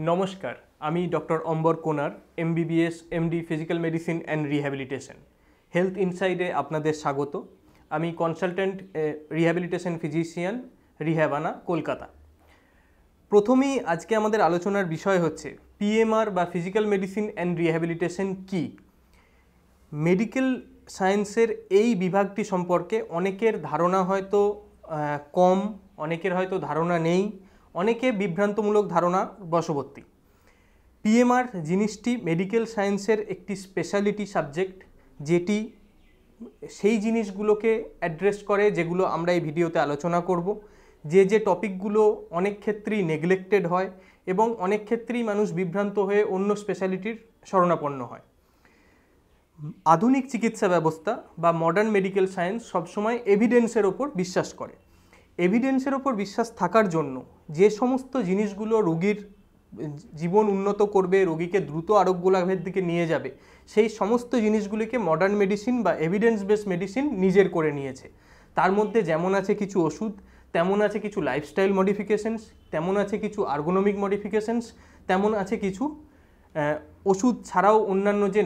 নমস্কার, আমি doctor Ambar Konar, MBBS MD physical medicine and rehabilitation. Health ইনসাইডে আপনাদের স্বাগত। আমি কনসালট্যান্ট রিহ্যাবিলিটেশন ফিজিশিয়ান, রিহ্যাবানা, কলকাতা। প্রথমেই আজকে আমাদের আলোচনার বিষয় হচ্ছে PMR বা ফিজিক্যাল মেডিসিন অ্যান্ড রিহ্যাবিলিটেশন কী। মেডিকেল সায়েন্সের এই বিভাগটি সম্পর্কে অনেকের ধারণা হয়তো কম, অনেকের হয়তো ধারণা নেই, অনেকে বিভ্রান্তমূলক ধারণা বশবর্তী। PMR জিনিসটি মেডিকেল সায়েন্সের একটি স্পেশালিটি সাবজেক্ট, যেটি সেই জিনিসগুলোকে অ্যাড্রেস করে যেগুলো আমরা এই ভিডিওতে আলোচনা করব। যে টপিকগুলো অনেক ক্ষেত্রেই নেগলেক্টেড হয় এবং অনেক ক্ষেত্রেই মানুষ বিভ্রান্ত হয়ে অন্য স্পেশালিটির শরণাপন্ন হয়। আধুনিক চিকিৎসা ব্যবস্থা বা মডার্ন মেডিকেল সায়েন্স সবসময় এভিডেন্সের ওপর বিশ্বাস করে। এভিডেন্সের ওপর বিশ্বাস থাকার জন্য যে সমস্ত জিনিসগুলো রোগীর জীবন উন্নত করবে, রোগীকে দ্রুত আরোগ্য লাভের দিকে নিয়ে যাবে, সেই সমস্ত জিনিসগুলিকে মডার্ন মেডিসিন বা এভিডেন্স বেসড মেডিসিন নিজের করে নিয়েছে। তার মধ্যে যেমন আছে কিছু ওষুধ, তেমন আছে কিছু লাইফস্টাইল মডিফিকেশনস, তেমন আছে কিছু আর্গোনমিক মডিফিকেশনস, তেমন আছে কিছু ওষুধ ছাড়াও অন্যান্য যে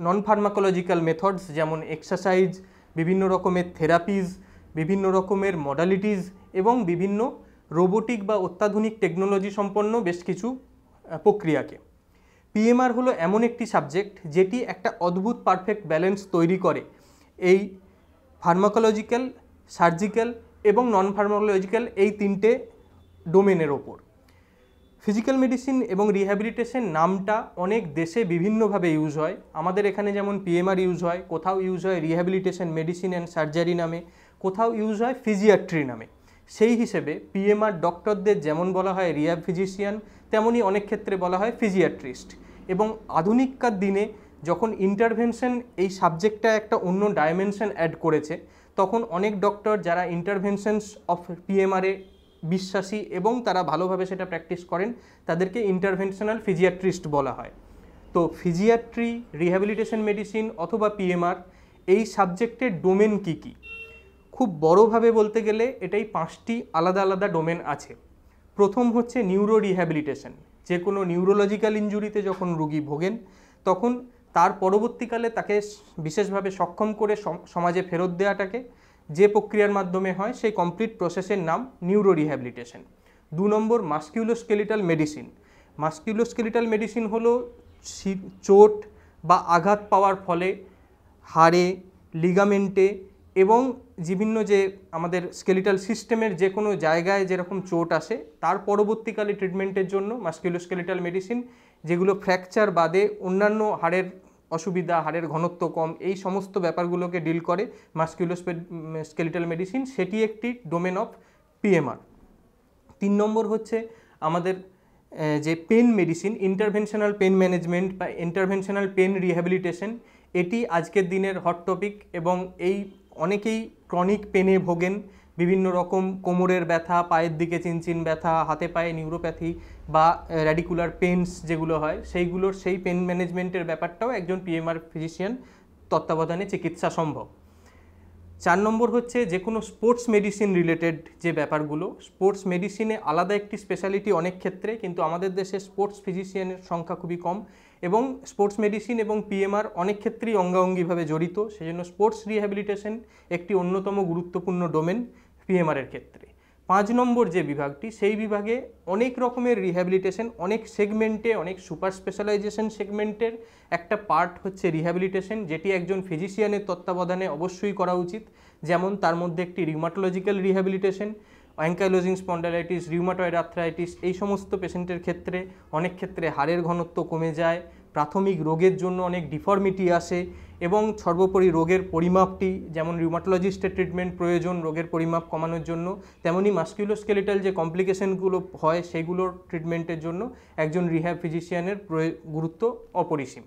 নন ফার্মাকোলজিক্যাল মেথডস, যেমন এক্সারসাইজ, বিভিন্ন রকমের থেরাপিজ, বিভিন্ন রকমের মডালিটিস এবং বিভিন্ন রোবোটিক বা অত্যাধুনিক টেকনোলজি সম্পন্ন বেশ কিছু প্রক্রিয়াকে। PMR হলো এমন একটি সাবজেক্ট যেটি একটা অদ্ভুত পারফেক্ট ব্যালেন্স তৈরি করে এই ফার্মাকোলজিক্যাল, সার্জিক্যাল এবং নন ফার্মাকোলজিক্যাল এই তিনটে ডোমেনের ওপর। ফিজিক্যাল মেডিসিন এবং রিহ্যাবিলিটেশন নামটা অনেক দেশে বিভিন্নভাবে ইউজ হয়। আমাদের এখানে যেমন PMR ইউজ হয়, কোথাও ইউজ হয় রিহ্যাবিলিটেশন মেডিসিন অ্যান্ড সার্জারি নামে, কোথাও ইউজ হয় ফিজিয়াট্রি নামে। সেই হিসেবে PMR ডক্টরদের যেমন বলা হয় রিহ্যাব ফিজিশিয়ান, তেমনই অনেক ক্ষেত্রে বলা হয় ফিজিয়াট্রিস্ট। এবং আধুনিককার দিনে যখন ইন্টারভেনশন এই সাবজেক্টটা একটা অন্য ডাইমেনশন অ্যাড করেছে, তখন অনেক ডক্টর যারা ইন্টারভেনশনস অফ PMR-এ বিশ্বাসী এবং তারা ভালোভাবে সেটা প্র্যাকটিস করেন, তাদেরকে ইন্টারভেনশনাল ফিজিয়াট্রিস্ট বলা হয়। তো ফিজিয়াট্রি, রিহ্যাবিলিটেশন মেডিসিন অথবা PMR এই সাবজেক্টের ডোমেন কী কী? খুব বড়োভাবে বলতে গেলে এটাই 5টি আলাদা আলাদা ডোমেন আছে। প্রথম হচ্ছে নিউরো রিহ্যাবিলিটেশন। যে কোনো নিউরোলজিক্যাল ইনজুরিতে যখন রোগী ভোগেন, তখন তার পরবর্তীকালে তাকে বিশেষভাবে সক্ষম করে সমাজে ফেরত দেওয়াটাকে যে প্রক্রিয়ার মাধ্যমে হয়, সেই কমপ্লিট প্রসেসের নাম নিউরো রিহ্যাবিলিটেশন। 2 নম্বর মাস্কিউলোস্কেলিটাল মেডিসিন। মাস্কিউলোস্কেলিটাল মেডিসিন হলো চোট বা আঘাত পাওয়ার ফলে হাড়ে, লিগামেন্টে এবং বিভিন্ন যে আমাদের স্কেলিটাল সিস্টেমের যে কোনো জায়গায় যেরকম চোট আসে, তার পরবর্তীকালে ট্রিটমেন্টের জন্য মাস্কিউলোস্কেলিটাল মেডিসিন, যেগুলো ফ্র্যাকচার বাদে অন্যান্য হাড়ের অসুবিধা, হাড়ের ঘনত্ব কম, এই সমস্ত ব্যাপারগুলোকে ডিল করে মাস্কিউলোস্কেলিটাল মেডিসিন, সেটি একটি ডোমেন অফ PMR। 3 নম্বর হচ্ছে আমাদের যে pain medicine, interventional pain management বা ইন্টারভেনশনাল পেন রিহ্যাবিলিটেশন। এটি আজকের দিনের হট টপিক এবং এই অনেকেই ক্রনিক পেনে ভোগেন। বিভিন্ন রকম কোমরের ব্যথা, পায়ের দিকে চিনচিন ব্যথা, হাতে পায়ে নিউরোপ্যাথি বা র্যাডিকুলার পেনস যেগুলো হয়, সেইগুলোর সেই পেন ম্যানেজমেন্টের ব্যাপারটাও একজন PMR ফিজিশিয়ান তত্ত্বাবধানে চিকিৎসা সম্ভব। 4 নম্বর হচ্ছে যে কোনো স্পোর্টস মেডিসিন রিলেটেড যে ব্যাপারগুলো। স্পোর্টস মেডিসিনে আলাদা একটি স্পেশালিটি অনেক ক্ষেত্রে, কিন্তু আমাদের দেশে স্পোর্টস ফিজিশিয়ানের সংখ্যা খুবই কম এবং স্পোর্টস মেডিসিন এবং PMR অনেক ক্ষেত্রেই অঙ্গাঙ্গিভাবে জড়িত। সেজন্য স্পোর্টস রিহ্যাবিলিটেশন একটি অন্যতম গুরুত্বপূর্ণ ডোমেন PMR-এর ক্ষেত্রে। 5 নম্বর যে বিভাগটি, সেই বিভাগে অনেক রকমের রিহ্যাবিলিটেশন, অনেক সেগমেন্টে, অনেক সুপার স্পেশালাইজেশন সেগমেন্টের একটা পার্ট হচ্ছে রিহ্যাবিলিটেশন, যেটি একজন ফিজিশিয়ানের তত্ত্বাবধানে অবশ্যই করা উচিত। যেমন তার মধ্যে একটি rheumatological rehabilitation, ankylosing spondylitis, rheumatoid arthritis, এই সমস্ত পেশেন্টের ক্ষেত্রে অনেক ক্ষেত্রে হাড়ের ঘনত্ব কমে যায়, প্রাথমিক রোগের জন্য অনেক ডিফর্মিটি আসে এবং সর্বোপরি রোগের পরিমাপটি, যেমন রিউমাটোলজিস্টের ট্রিটমেন্ট প্রয়োজন রোগের পরিমাপ কমানোর জন্য, তেমনই মাস্কিউলোস্কেলিটাল যে কমপ্লিকেশনগুলো হয় সেগুলোর ট্রিটমেন্টের জন্য একজন রিহ্যাব ফিজিশিয়ানের গুরুত্ব অপরিসীম।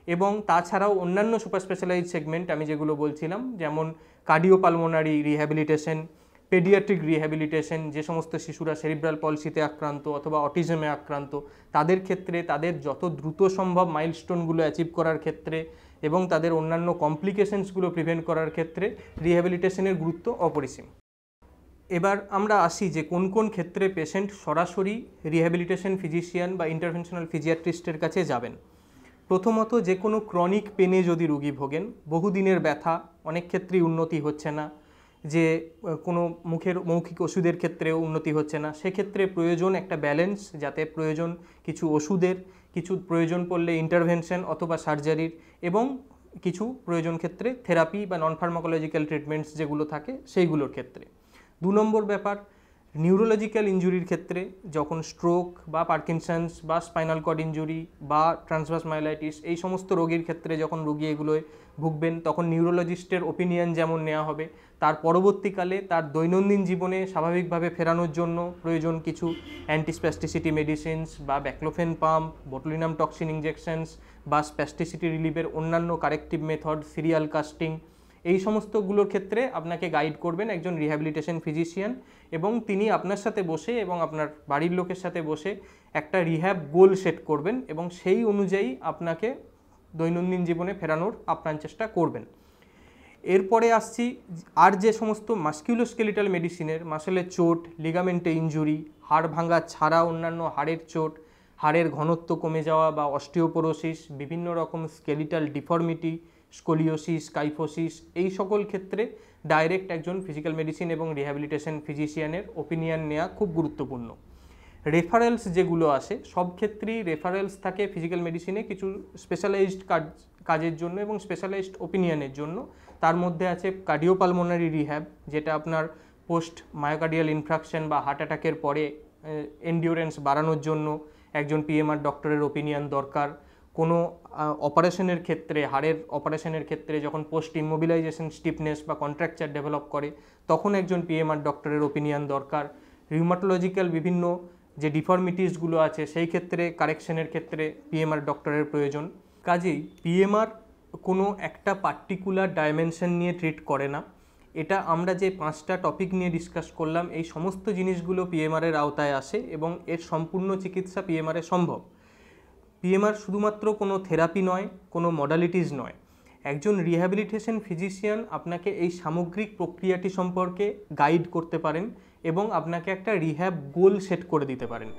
এবং তাছাড়াও অন্যান্য সুপার স্পেশালাইজড সেগমেন্ট আমি যেগুলো বলছিলাম, যেমন কার্ডিওপালমোনারি রিহ্যাবিলিটেশন, পেডিয়াট্রিক রিহ্যাবিলিটেশন, যে সমস্ত শিশুরা সেরিব্রাল পলসিতে আক্রান্ত অথবা অটিজমে আক্রান্ত, তাদের ক্ষেত্রে তাদের যত দ্রুত সম্ভব মাইলস্টোনগুলো অ্যাচিভ করার ক্ষেত্রে এবং তাদের অন্যান্য কমপ্লিকেশনসগুলো প্রিভেন্ট করার ক্ষেত্রে রিহ্যাবিলিটেশনের গুরুত্ব অপরিসীম। এবার আমরা আসি যে কোন কোন ক্ষেত্রে পেশেন্ট সরাসরি রিহ্যাবিলিটেশন ফিজিশিয়ান বা ইন্টারভেনশনাল ফিজিয়াট্রিস্টের কাছে যাবেন। প্রথমত, যে কোনো ক্রনিক পেনে যদি রোগী ভোগেন, বহুদিনের ব্যথা, অনেক ক্ষেত্রেই উন্নতি হচ্ছে না, যে কোনো মৌখিক ওষুধের ক্ষেত্রেও উন্নতি হচ্ছে না, সেক্ষেত্রে প্রয়োজন একটা ব্যালেন্স, যাতে প্রয়োজন কিছু ওষুধের, কিছু প্রয়োজন পড়লে ইন্টারভেনশন অথবা সার্জারির, এবং কিছু প্রয়োজন ক্ষেত্রে থেরাপি বা নন ফার্মাকোলজিক্যাল ট্রিটমেন্টস যেগুলো থাকে সেইগুলোর ক্ষেত্রে। 2 নম্বর ব্যাপার, নিউরোলজিক্যাল ইনজুরির ক্ষেত্রে, যখন স্ট্রোক বা পার্কিনসন্স বা স্পাইনাল কর্ড ইনজুরি বা ট্রান্সভার্স মাইলাইটিস এই সমস্ত রোগীর ক্ষেত্রে যখন রোগী এগুলোয় ভুগবেন, তখন নিউরোলজিস্টের ওপিনিয়ন যেমন নেওয়া হবে, তার পরবর্তীকালে তার দৈনন্দিন জীবনে স্বাভাবিকভাবে ফেরানোর জন্য প্রয়োজন কিছু অ্যান্টিস্প্যাস্টিসিটি মেডিসিনস বা ব্যাক্লোফেন পাম্প, বোটুলিনাম টক্সিন ইঞ্জেকশনস বা স্প্যাস্টিসিটি রিলিভের অন্যান্য কারেক্টিভ মেথড, সিরিয়াল কাস্টিং, এই সমস্তগুলোর ক্ষেত্রে আপনাকে গাইড করবেন একজন রিহ্যাবিলিটেশন ফিজিশিয়ান, এবং তিনি আপনার সাথে বসে এবং আপনার বাড়ির লোকের সাথে বসে একটা রিহ্যাব গোল সেট করবেন এবং সেই অনুযায়ী আপনাকে দৈনন্দিন জীবনে ফেরানোর আপ্রাণ চেষ্টা করবেন। এরপরে আসছি আর যে সমস্ত মাস্কুলোস্কেলিটাল মেডিসিনের, মাসেলের চোট, লিগামেন্টে ইনজুরি, হাড় ভাঙা ছাড়া অন্যান্য হাড়ের চোট, হাড়ের ঘনত্ব কমে যাওয়া বা অস্টিওপোরোসিস, বিভিন্ন রকম স্কেলিটাল ডিফর্মিটি, স্কোলিওসিস, কাইফোসিস, এই সকল ক্ষেত্রে ডাইরেক্ট একজন ফিজিক্যাল মেডিসিন এবং রিহ্যাবিলিটেশন ফিজিশিয়ানের ওপিনিয়ন নেওয়া খুব গুরুত্বপূর্ণ। রেফারেলস যেগুলো আসে, সব ক্ষেত্রেই রেফারেলস থাকে ফিজিক্যাল মেডিসিনে কিছু স্পেশালাইজড কাজের জন্য এবং স্পেশালাইজড ওপিনিয়নের জন্য। তার মধ্যে আছে কার্ডিওপালমোনারি রিহ্যাব, যেটা আপনার পোস্ট মায়োকার্ডিয়াল ইনফ্রাকশন বা হার্ট অ্যাটাকের পরে এন্ডিওরেন্স বাড়ানোর জন্য একজন পিএমআর ডক্টরের ওপিনিয়ন দরকার। কোনো অপারেশনের ক্ষেত্রে, হাড়ের অপারেশনের ক্ষেত্রে যখন পোস্ট ইমোবিলাইজেশন স্টিফনেস বা কন্ট্রাকচার ডেভেলপ করে, তখন একজন পিএমআর ডক্টরের ওপিনিয়ন দরকার। রিউমাটোলজিক্যাল বিভিন্ন যে ডিফর্মিটিসগুলো আছে সেই ক্ষেত্রে কারেকশনের ক্ষেত্রে পিএমআর ডক্টরের প্রয়োজন। কাজেই পিএমআর কোনো একটা পার্টিকুলার ডাইমেনশন নিয়ে ট্রিট করে না। এটা আমরা যে 5টা টপিক নিয়ে ডিসকাস করলাম, এই সমস্ত জিনিসগুলো পিএমআরের আওতায় আসে এবং এর সম্পূর্ণ চিকিৎসা পিএমআরে সম্ভব। পিএমআর শুধুমাত্র কোনো থেরাপি নয়, কোনো মডালিটিস নয়। একজন রিহ্যাবিলিটেশন ফিজিশিয়ান আপনাকে এই সামগ্রিক প্রক্রিয়াটি সম্পর্কে গাইড করতে পারেন এবং আপনাকে একটা রিহ্যাব গোল সেট করে দিতে পারেন।